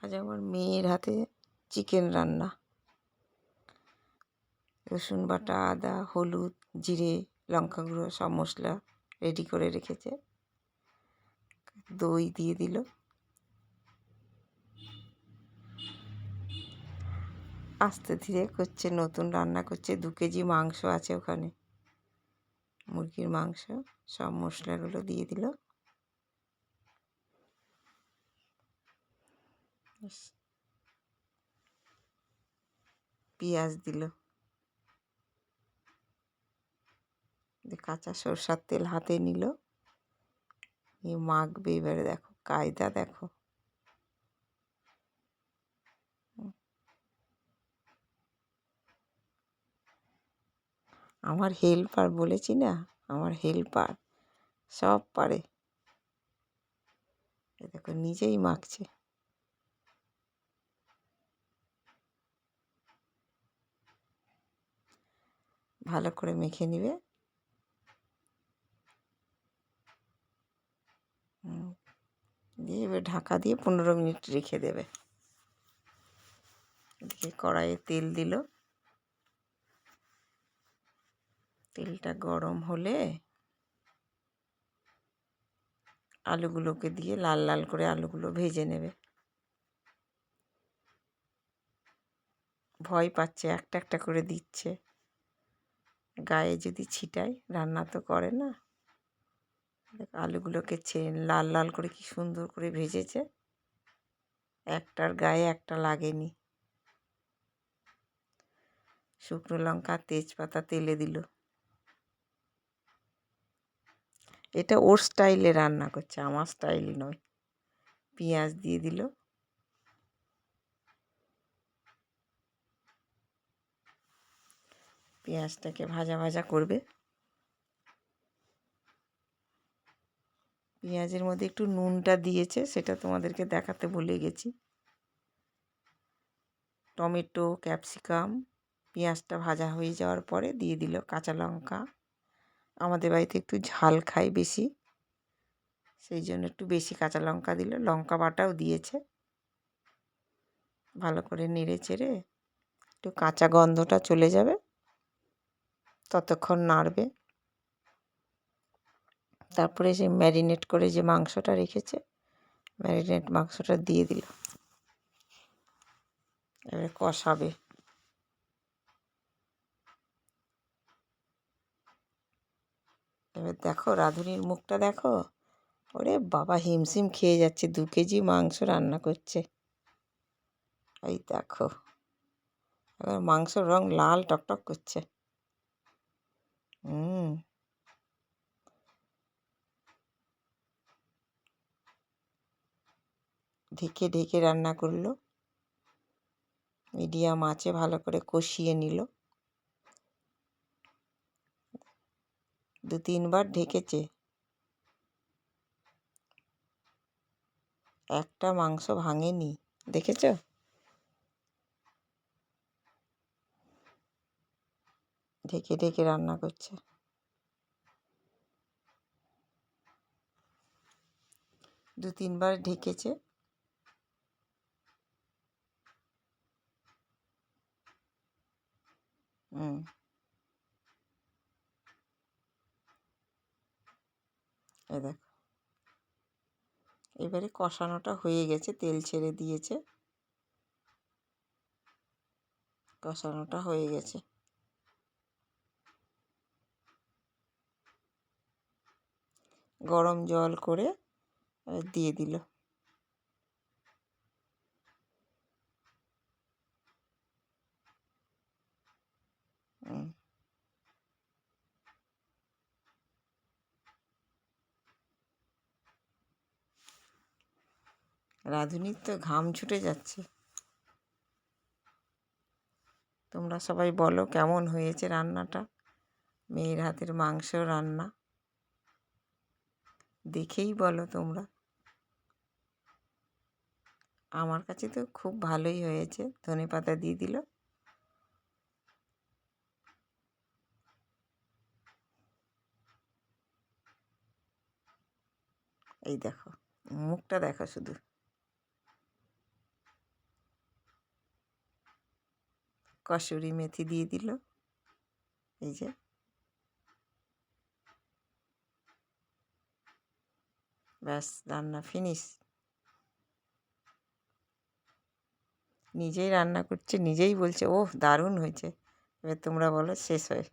আজ আমার মেয়ের হাতে চিকেন রান্না। রসুন বাটা, আদা, হলুদ, জিরে, লঙ্কা গুঁড়ো সব মশলা রেডি করে রেখেছে। দই দিয়ে দিল। আস্তে ধীরে করছে, নতুন রান্না করছে। 2 কেজি মাংস আছে ওখানে, মুরগির মাংস। সব মশলাগুলো দিয়ে দিল। পেঁয়াজ দিল। কাঁচা সরষার তেল হাতে নিল, নিয়ে মাখবে। এবারে দেখো কায়দা দেখো। আমার হেল্পার বলেছি না, আমার হেল্পার সব পারে। দেখো নিজেই মাখছে। ভালো করে মেখে নিবে। দিয়ে এবার ঢাকা দিয়ে 15 মিনিট রেখে দেবে। এদিকে কড়াইয়ে তেল দিল। তেলটা গরম হলে আলুগুলোকে দিয়ে লাল লাল করে আলুগুলো ভেজে নেবে। ভয় পাচ্ছে, একটা একটা করে দিচ্ছে। গায়ে যদি ছিটায়, রান্না তো করে না। আলুগুলোকে লাল লাল করে কি সুন্দর করে ভেজেছে। একটার গায়ে একটা লাগেনি। শুকনো লঙ্কা, তেজপাতা তেলে দিল। এটা ওর স্টাইলে রান্না করছে, আমার স্টাইল নয়। পেঁয়াজ দিয়ে দিল। পেঁয়াজটাকে ভাজা ভাজা করবে। পেঁয়াজের মধ্যে একটু নুনটা দিয়েছে, সেটা তোমাদেরকে দেখাতে ভুলে গেছি। টমেটো, ক্যাপসিকাম, পেঁয়াজটা ভাজা হয়ে যাওয়ার পরে দিয়ে দিল কাঁচা লঙ্কা। আমাদের বাড়িতে একটু ঝাল খায় বেশি, সেই জন্য একটু বেশি কাঁচা লঙ্কা দিল। লঙ্কা বাটাও দিয়েছে। ভালো করে নেড়ে চেড়ে একটু কাঁচা গন্ধটা চলে যাবে, ততক্ষণ নাড়বে। তারপরে যে ম্যারিনেট করে যে মাংসটা রেখেছে, ম্যারিনেট মাংসটা দিয়ে দিল। এবারে কষাবে। এবার দেখো রাঁধুনির মুখটা দেখো। ওরে বাবা, হিমশিম খেয়ে যাচ্ছে। 2 কেজি মাংস রান্না করছে। এই দেখো, এবার মাংসর রং লাল টকটক করছে। ঢেকে ঢেকে রান্না করলো। মিডিয়াম আঁচে ভালো করে কষিয়ে নিল। 2-3 বার ঢেকেছে। একটা মাংস ভাঙেনি, দেখেছ? ঢেকে ঢেকে রান্না করছে। 2-3 বার ঢেকেছে। এই দেখো, এবারে কষানোটা হয়ে গেছে, তেল ছেড়ে দিয়েছে। কষানোটা হয়ে গেছে। গরম জল করে দিয়ে দিল। রাঁধুনির তো ঘাম ছুটে যাচ্ছে। তোমরা সবাই বলো কেমন হয়েছে রান্নাটা। মেয়ের হাতের মাংস রান্না দেখেই বলো তোমরা। আমার কাছে তো খুব ভালোই হয়েছে। ধনেপাতা দিয়ে দিল। এই দেখো, মুখটা দেখো শুধু। কসুরি মেথি দিয়ে দিল, এই যে। ব্যাস, রান্না ফিনিশ। নিজেই রান্না করছে, নিজেই বলছে ওহ দারুণ হয়েছে। এবার তোমরা বলো শেষ হয়।